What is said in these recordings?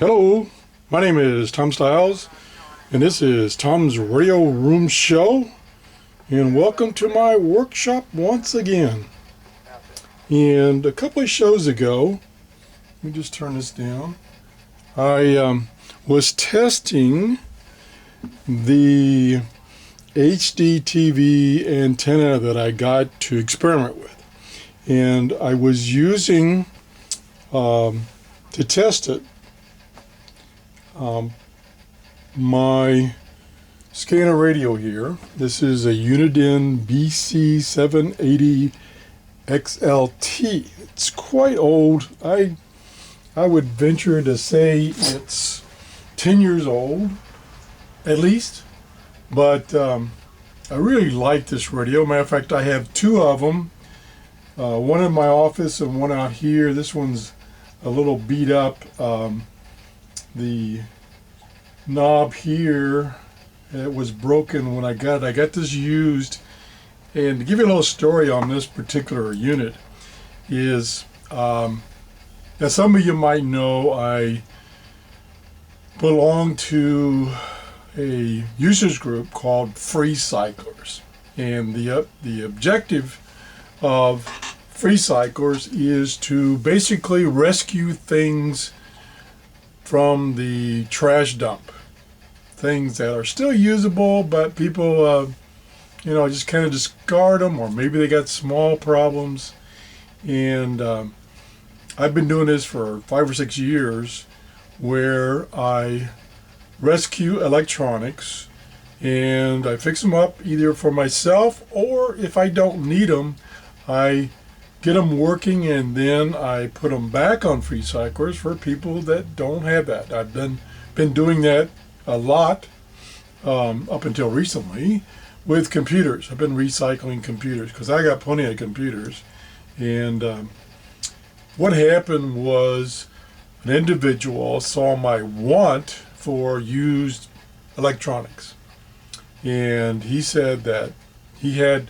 Hello, my name is Tom Stiles, and this is Tom's Radio Room Show, and welcome to my workshop once again. And a couple of shows ago, let me just turn this down, I was testing the HD TV antenna that I got to experiment with, and I was using to test it my scanner radio here. This is a Uniden BC780XLT. It's quite old. I would venture to say it's 10 years old at least, but I really like this radio. Matter of fact, I have two of them, one in my office and one out here. This one's a little beat up. The knob here, it was broken when I got it. I got this used, and to give you a little story on this particular unit is, as some of you might know, I belong to a users group called Free Cyclers, and the objective of Free Cyclers is to basically rescue things from the trash dump, things that are still usable, but people, just kind of discard them, or maybe they got small problems. And I've been doing this for 5 or 6 years, where I rescue electronics and I fix them up either for myself, or if I don't need them, I get them working, and then I put them back on Free Cyclers for people that don't have that. I've been doing that a lot up until recently with computers. I've been recycling computers because I got plenty of computers. And what happened was an individual saw my want for used electronics, and he said that he had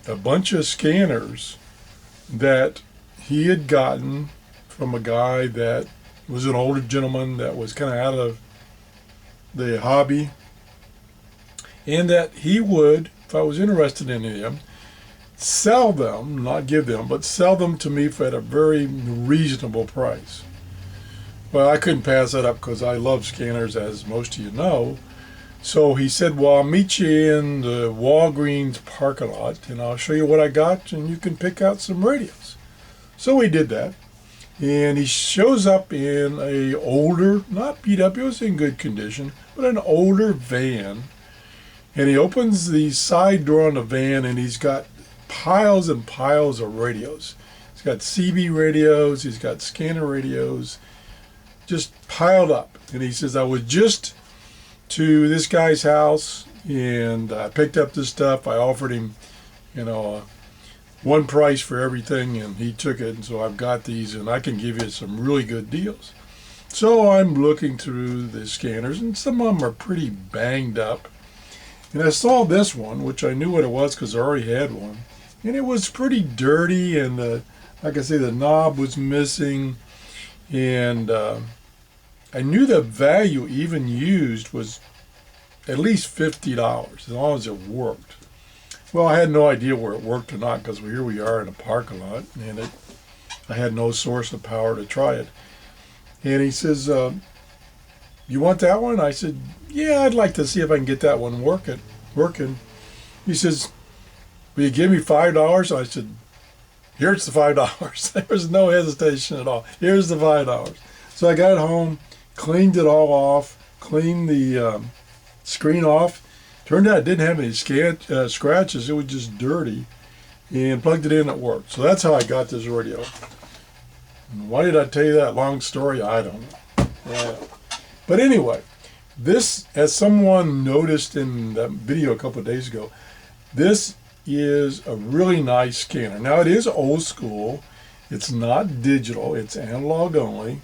a bunch of scanners that he had gotten from a guy that was an older gentleman that was kind of out of the hobby, and that he would, if I was interested in them, sell them, not give them, but sell them to me at a very reasonable price. Well, I couldn't pass that up because I love scanners, as most of you know. So he said, well, I'll meet you in the Walgreens parking lot, and I'll show you what I got, and you can pick out some radios. So we did that, and he shows up in a older, not beat up, it was in good condition, but an older van, and he opens the side door on the van, and he's got piles and piles of radios. He's got CB radios, he's got scanner radios, just piled up. And he says, I was just to this guy's house, and I picked up this stuff. I offered him, one price for everything, and he took it. And so I've got these, and I can give you some really good deals. So I'm looking through the scanners, and some of them are pretty banged up. And I saw this one, which I knew what it was because I already had one, and it was pretty dirty, and like I say, the knob was missing, and I knew the value, even used, was at least $50 as long as it worked. Well, I had no idea where it worked or not, because here we are in a parking lot, and I had no source of power to try it. And he says, you want that one? I said, yeah, I'd like to see if I can get that one working. He says, will you give me $5? I said, here's the $5. There was no hesitation at all. Here's the $5. So I got home, cleaned it all off, cleaned the screen off. Turned out it didn't have any scratches, it was just dirty, and plugged it in, it worked. So that's how I got this radio. And why did I tell you that long story? I don't know. Yeah. But anyway, this, as someone noticed in that video a couple of days ago, this is a really nice scanner. Now, it is old school. It's not digital, it's analog only,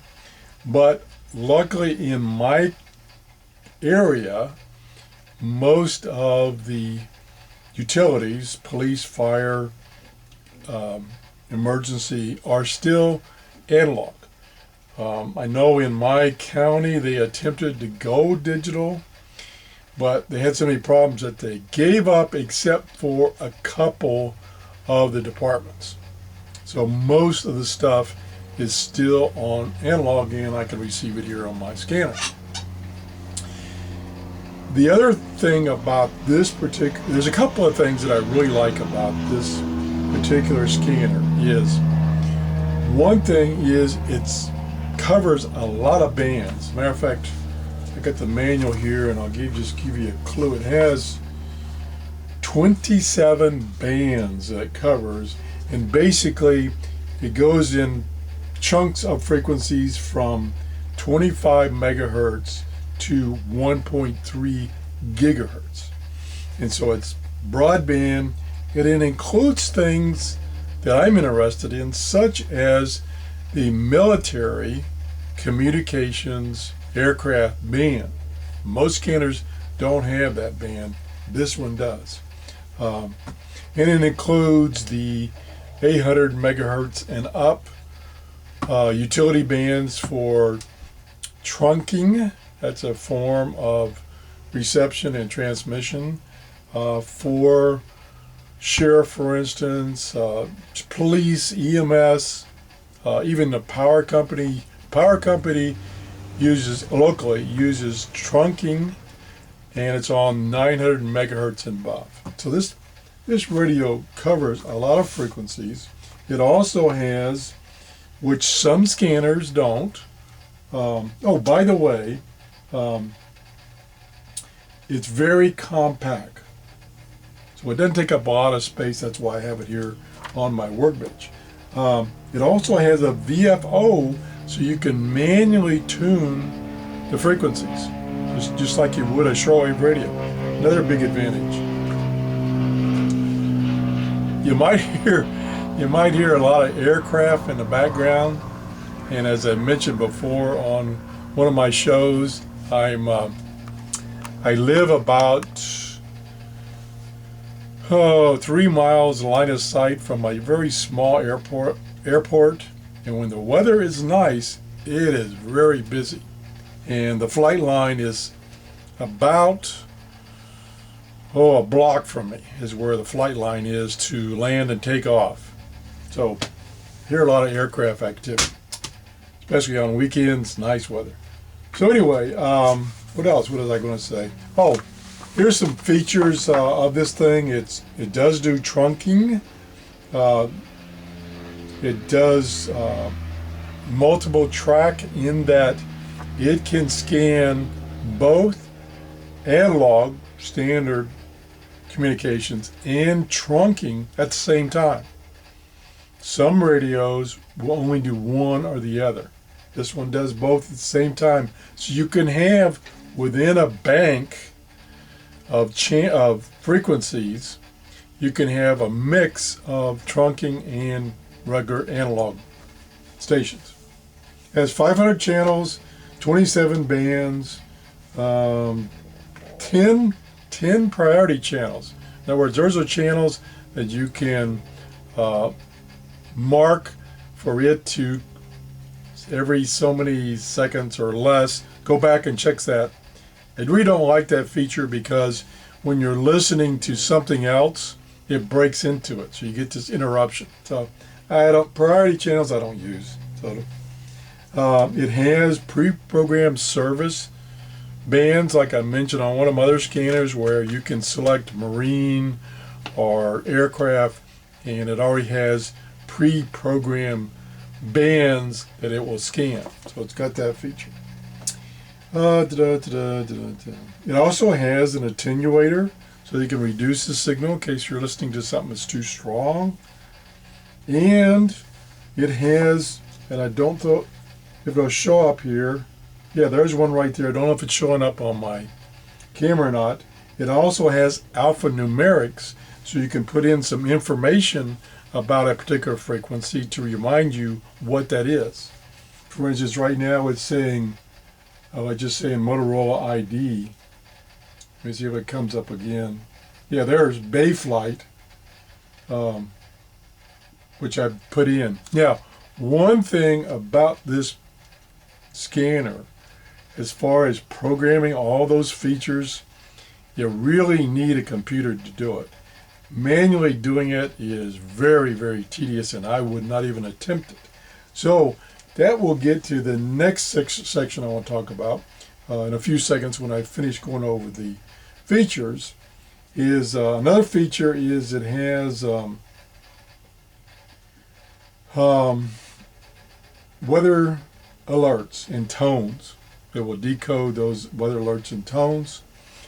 but luckily in my area, most of the utilities, police, fire, emergency, are still analog. I know in my county they attempted to go digital, but they had so many problems that they gave up except for a couple of the departments. So most of the stuff is still on analog, and I can receive it here on my scanner. The other thing about this particular, there's a couple of things that I really like about this particular scanner. Is one thing is it covers a lot of bands. Matter of fact, I got the manual here, and I'll just give you a clue. It has 27 bands that it covers, and basically it goes in chunks of frequencies from 25 megahertz to 1.3 gigahertz. And so it's broadband. It includes things that I'm interested in, such as the military communications aircraft band. Most scanners don't have that band. This one does. And it includes the 800 megahertz and up utility bands for trunking. That's a form of reception and transmission for sheriff, for instance, police, EMS, even the power company. Power company locally uses trunking, and it's on 900 megahertz and above. So this radio covers a lot of frequencies. It also has, which some scanners don't. Oh, by the way, it's very compact. So it doesn't take up a lot of space. That's why I have it here on my workbench. It also has a VFO, so you can manually tune the frequencies, just like you would a shortwave radio. Another big advantage. You might hear a lot of aircraft in the background, and as I mentioned before on one of my shows, I live about 3 miles line of sight from a very small airport, and when the weather is nice, it is very busy. And the flight line is about a block from me is where the flight line is to land and take off. So hear a lot of aircraft activity, especially on weekends, nice weather. So anyway, what else? What was I going to say? Oh, here's some features of this thing. It does do trunking. It does multiple track in that it can scan both analog standard communications and trunking at the same time. Some radios will only do one or the other. This one does both at the same time. So you can have within a bank of frequencies, you can have a mix of trunking and regular analog stations. It has 500 channels, 27 bands, 10 priority channels. In other words, those are channels that you can mark for it to, every so many seconds or less, go back and check that. I really don't like that feature because when you're listening to something else, it breaks into it. So you get this interruption. So priority channels I don't use. So it has pre-programmed service bands, like I mentioned on one of my other scanners, where you can select marine or aircraft, and it already has pre-programmed bands that it will scan. So it's got that feature. It also has an attenuator, so you can reduce the signal in case you're listening to something that's too strong. And it has, and I don't know if it'll show up here. Yeah, there's one right there. I don't know if it's showing up on my camera or not. It also has alphanumerics, so you can put in some information about a particular frequency to remind you what that is. For instance, right now it's saying, I just saying Motorola ID. Let me see if it comes up again. Yeah, there's Bayflight, which I put in. Now, one thing about this scanner, as far as programming all those features, you really need a computer to do it. Manually doing it is very, very tedious, and I would not even attempt it. So that will get to the next section I want to talk about in a few seconds when I finish going over the features. Is another feature is it has weather alerts and tones. It will decode those weather alerts and tones,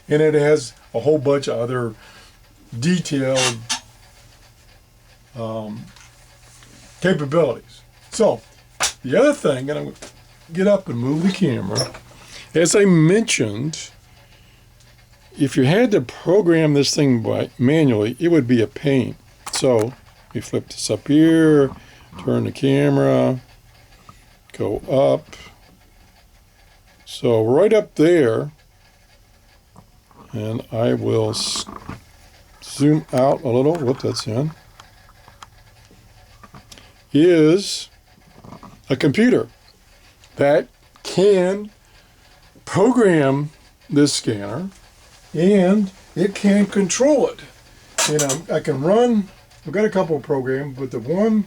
and it has a whole bunch of other detailed capabilities. So the other thing, and I'm going to get up and move the camera, as I mentioned, if you had to program this thing manually, it would be a pain. So we flip this up here, turn the camera, go up. So right up there, and I will zoom out a little. Whoop, that's in. Is a computer that can program this scanner, and it can control it. And I can run, I've got a couple of programs, but the one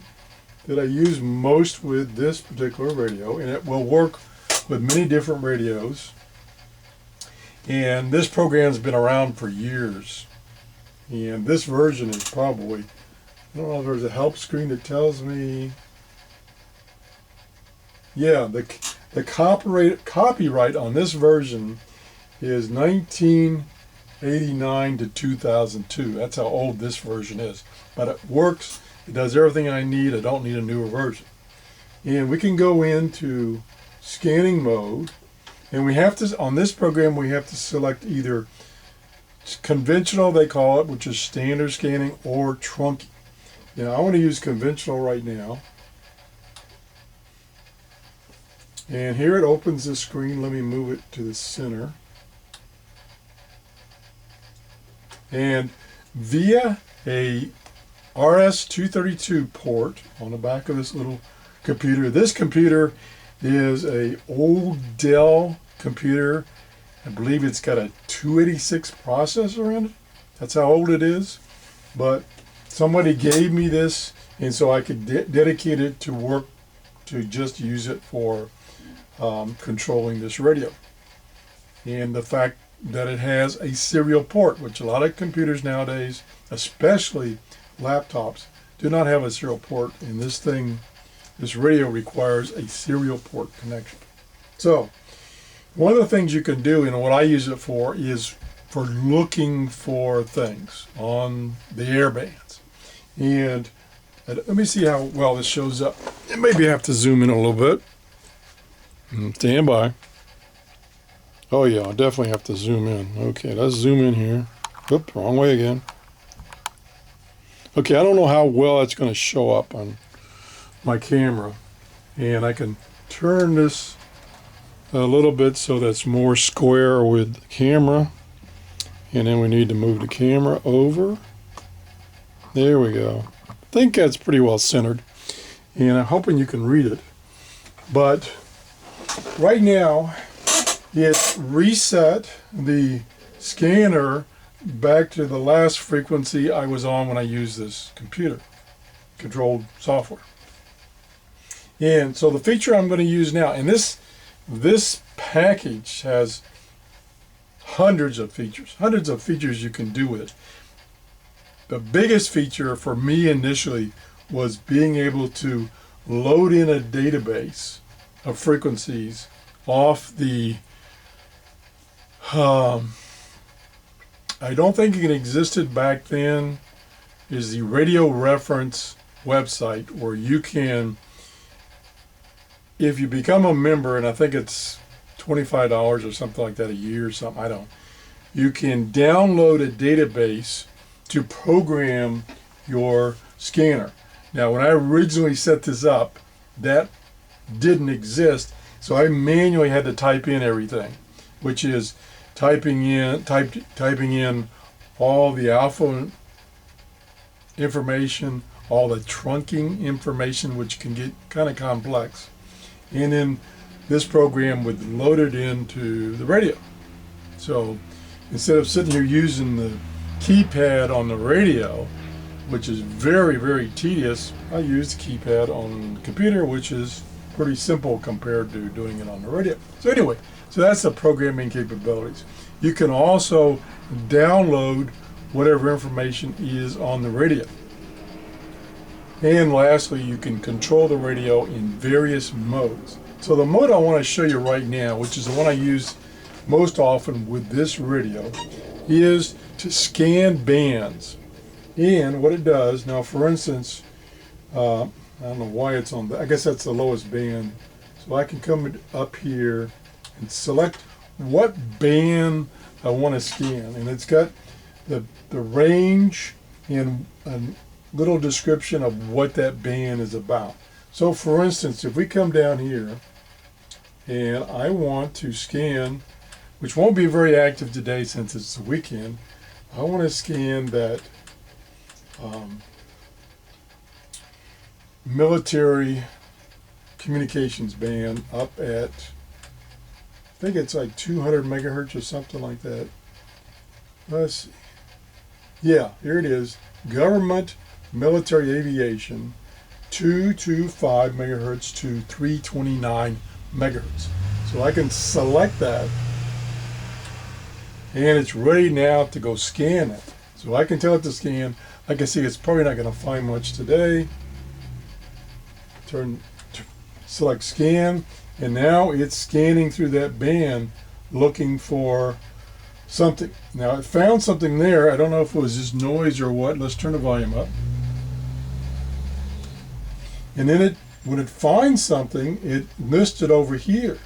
that I use most with this particular radio, and it will work with many different radios. And this program's been around for years. And this version is probably, I don't know if there's a help screen that tells me, yeah, the copyright on this version is 1989 to 2002. That's how old this version is. But it works, it does everything I need. I don't need a newer version. And we can go into scanning mode, and we have to, on this program, we have to select either conventional, they call it, which is standard scanning, or trunking. Now, I want to use conventional right now. And here it opens the screen. Let me move it to the center. And via a RS-232 port on the back of this little computer, this computer is a old Dell computer. I believe it's got a 286 processor in it. That's how old it is. But somebody gave me this, and so I could dedicate it to work, to just use it for controlling this radio. And the fact that it has a serial port, which a lot of computers nowadays, especially laptops, do not have a serial port, and this radio requires a serial port connection. So one of the things you can do, and what I use it for, is for looking for things on the airbands. And let me see how well this shows up. And maybe I have to zoom in a little bit. Stand by. Oh yeah, I'll definitely have to zoom in. Okay, let's zoom in here. Oop, wrong way again. Okay, I don't know how well that's going to show up on my camera. And I can turn this a little bit so that's more square with the camera. And then we need to move the camera over. There we go. I think that's pretty well centered. And I'm hoping you can read it. But right now, it reset the scanner back to the last frequency I was on when I used this computer controlled software. And so the feature I'm going to use now, and this package has hundreds of features you can do with it. The biggest feature for me initially was being able to load in a database of frequencies off the I don't think it existed back then, is the Radio Reference website, where you can, if you become a member, and I think it's $25 or something like that a year or something, you can download a database to program your scanner. Now, when I originally set this up, that didn't exist, so I manually had to type in everything, which is typing in all the alpha information, all the trunking information, which can get kind of complex, and then this program would load it into the radio. So instead of sitting here using the keypad on the radio, which is very, very tedious, I use the keypad on the computer, which is pretty simple compared to doing it on the radio. So anyway, so that's the programming capabilities. You can also download whatever information is on the radio. And lastly, you can control the radio in various modes. So the mode I want to show you right now, which is the one I use most often with this radio, is to scan bands. And what it does, now for instance, I don't know why it's on, I guess that's the lowest band. So I can come up here and select what band I want to scan. And it's got the range and a little description of what that band is about. So for instance, if we come down here and I want to scan, which won't be very active today since it's the weekend, I want to scan that military communications band up at, I think it's like 200 megahertz or something like that. Let's see. Yeah, here it is. Government military aviation, 225 megahertz to 329 megahertz. So I can select that, and it's ready now to go scan it. So I can tell it to scan. I can see it's probably not going to find much today. Select scan, and now it's scanning through that band looking for something. Now it found something there. I don't know if it was just noise or what. Let's turn the volume up. And then when it finds something, it lists it over here.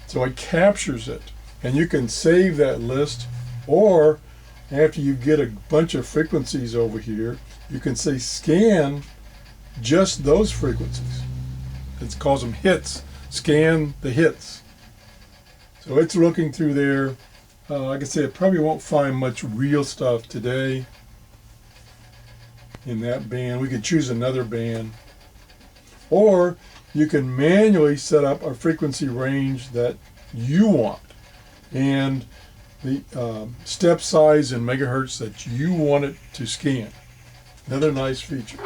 So it captures it. And you can save that list, or after you get a bunch of frequencies over here, you can say scan just those frequencies. It calls them hits. Scan the hits. So it's looking through there. Like I said, it probably won't find much real stuff today in that band. We could choose another band. Or you can manually set up a frequency range that you want, and the step size in megahertz that you want it to scan. Another nice feature.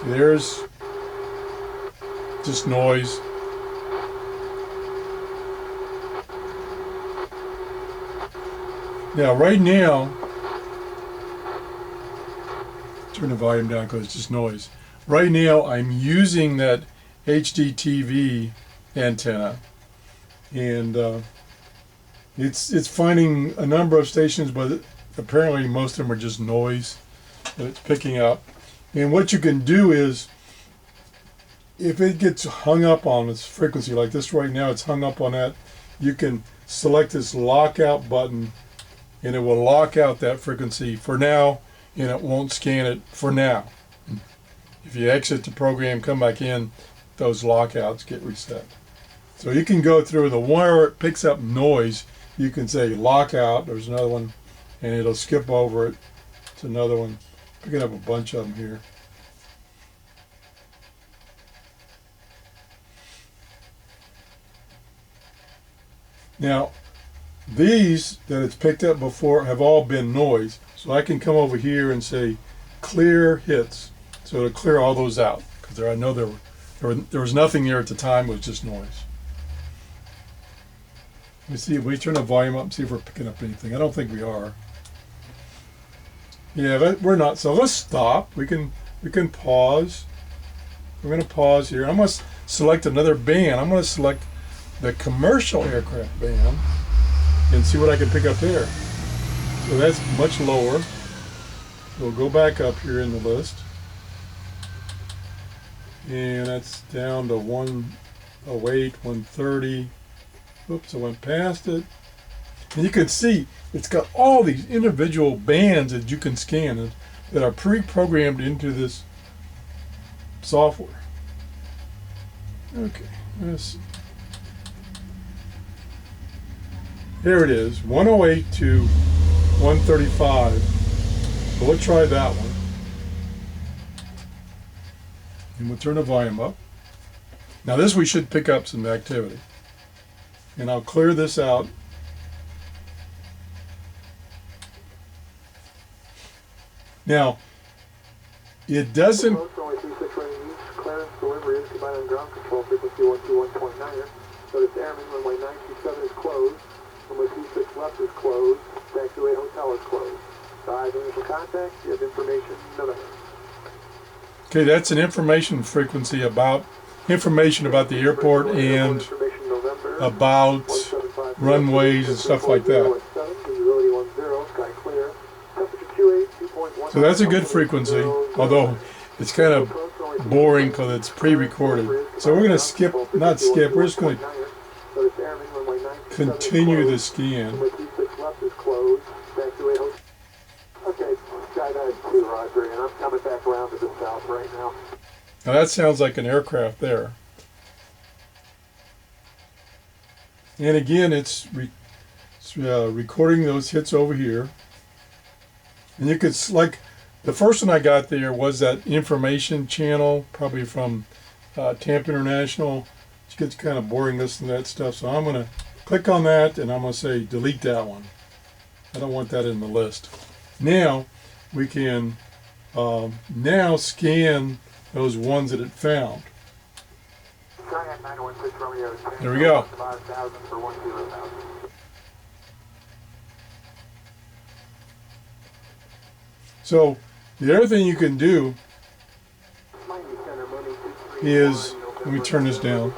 Okay, there's just noise. Now, right now, turn the volume down because it's just noise. Right now, I'm using that HDTV antenna, and it's finding a number of stations, but apparently most of them are just noise that it's picking up. And what you can do is, if it gets hung up on its frequency, like this right now, it's hung up on that, you can select this lockout button, and it will lock out that frequency for now, and it won't scan it for now. If you exit the program, come back in, those lockouts get reset. So you can go through the one where it picks up noise, you can say lockout, there's another one, and it'll skip over it to another one. Picking up a bunch of them here. Now, these that it's picked up before have all been noise, so I can come over here and say clear hits. So it'll clear all those out, because I know there was nothing there at the time, it was just noise. Let me see if we turn the volume up and see if we're picking up anything. I don't think we are. Yeah, we're not. So let's stop. We can pause. We're going to pause here. I'm going to select another band. I'm going to select the commercial aircraft band and see what I can pick up there. So that's much lower. We'll go back up here in the list. And that's down to 108, 130. Oops, I went past it. And you can see it's got all these individual bands that you can scan that are pre-programmed into this software. Okay, let's see. There it is, 108 to 135. So we'll try that one. And we'll turn the volume up. Now this we should pick up some activity. And I'll clear this out. Now, it doesn't... Clearance delivery is combined on ground control frequency 121.9. Notice airman, runway 927 is closed. Runway 26 left is closed. Taxiway hotel is closed. Dive initial contact. You have information November. Okay, that's an information frequency about the airport and about runways and stuff like that. So that's a good frequency, although it's kind of boring because it's pre-recorded. So we're going to we're just going to continue the scan. Okay, skydive 2, Roger, and I'm coming back around to the south right now. Now that sounds like an aircraft there. And again, it's recording those hits over here. And you could, like, the first one I got there was that information channel, probably from Tampa International. It gets kind of boring listening to that stuff. So I'm going to click on that and I'm going to say delete that one. I don't want that in the list. Now we can now scan those ones that it found. There we go. So the other thing you can do is, let me turn this down,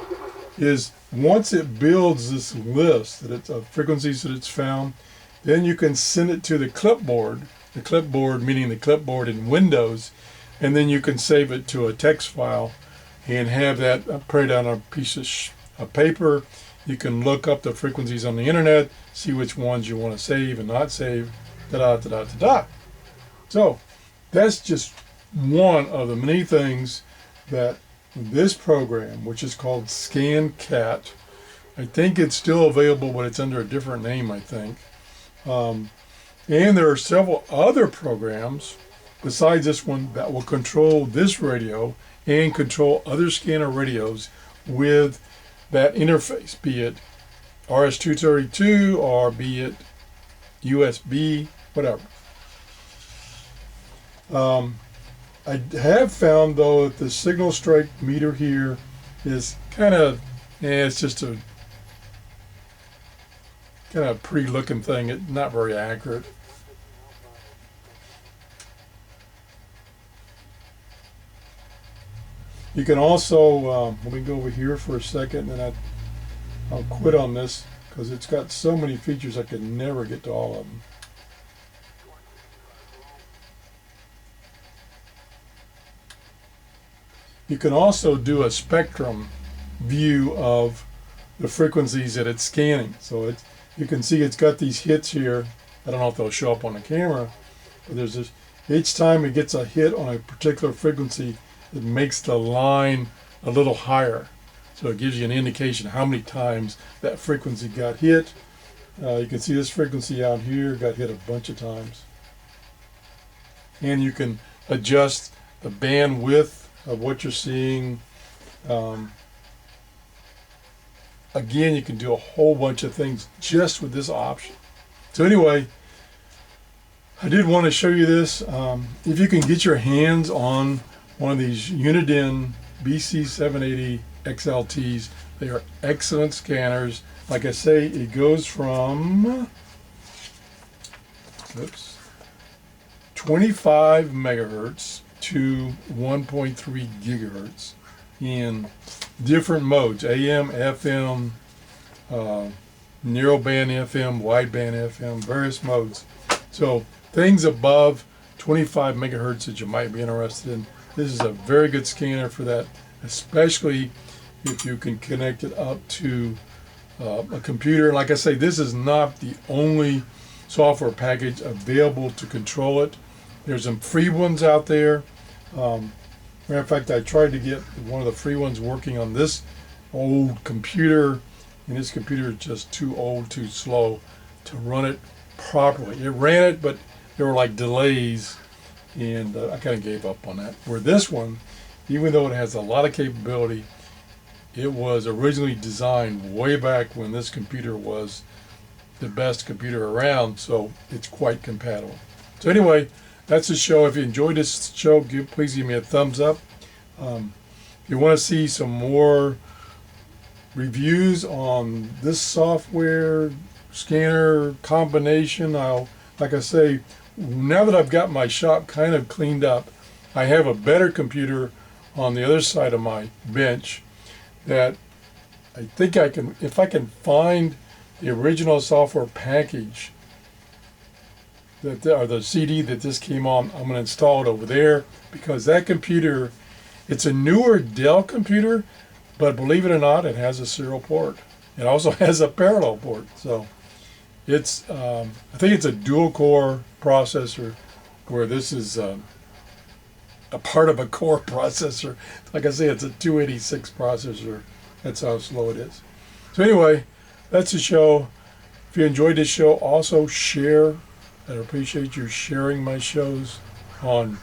is once it builds this list that it's of frequencies that it's found, then you can send it to the clipboard meaning the clipboard in Windows, and then you can save it to a text file and have that printed on a piece of paper. You can look up the frequencies on the internet, see which ones you want to save and not save, da-da-da-da-da-da. So that's just one of the many things that this program, which is called ScanCat, I think it's still available, but it's under a different name, I think. And there are several other programs besides this one that will control this radio and control other scanner radios with that interface, be it RS-232 or be it USB, whatever. I have found, though, that the signal strength meter here is kind of, it's just a kind of pretty looking thing. It's not very accurate. You can also, let me go over here for a second, and I'll quit on this because it's got so many features I could never get to all of them. You can also do a spectrum view of the frequencies that it's scanning. So you can see it's got these hits here. I don't know if they'll show up on the camera, but there's this. Each time it gets a hit on a particular frequency, it makes the line a little higher. So it gives you an indication how many times that frequency got hit. You can see this frequency out here got hit a bunch of times. And you can adjust the bandwidth of what you're seeing. Again, you can do a whole bunch of things just with this option. So anyway, I did want to show you this. If you can get your hands on one of these Uniden BC780XLTs, they are excellent scanners. Like I say, it goes from 25 megahertz to 1.3 gigahertz in different modes: AM, FM, narrowband FM, wideband FM, various modes. So things above 25 megahertz that you might be interested in, this is a very good scanner for that, especially if you can connect it up to a computer. Like I say, this is not the only software package available to control it. There's some free ones out there. Matter of fact, I tried to get one of the free ones working on this old computer, and this computer is just too old, too slow to run it properly. It ran it, but there were like delays, and I kind of gave up on that. Where this one, even though it has a lot of capability, it was originally designed way back when this computer was the best computer around, so it's quite compatible. So anyway, that's the show. If you enjoyed this show, please give me a thumbs up. If you want to see some more reviews on this software scanner combination, like I say, now that I've got my shop kind of cleaned up, I have a better computer on the other side of my bench that I think I can, if I can find the original software package that, or the CD that this came on, I'm going to install it over there, because that computer, it's a newer Dell computer, but believe it or not, it has a serial port. It also has a parallel port. So it's, I think it's a dual core processor, where this is a part of a core processor. Like I say, it's a 286 processor. That's how slow it is. So anyway, that's the show. If you enjoyed this show, also share. I appreciate you sharing my shows on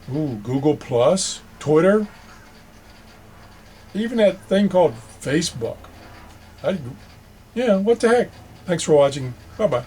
Google Plus, Twitter, even that thing called Facebook. Yeah, what the heck? Thanks for watching. Bye-bye.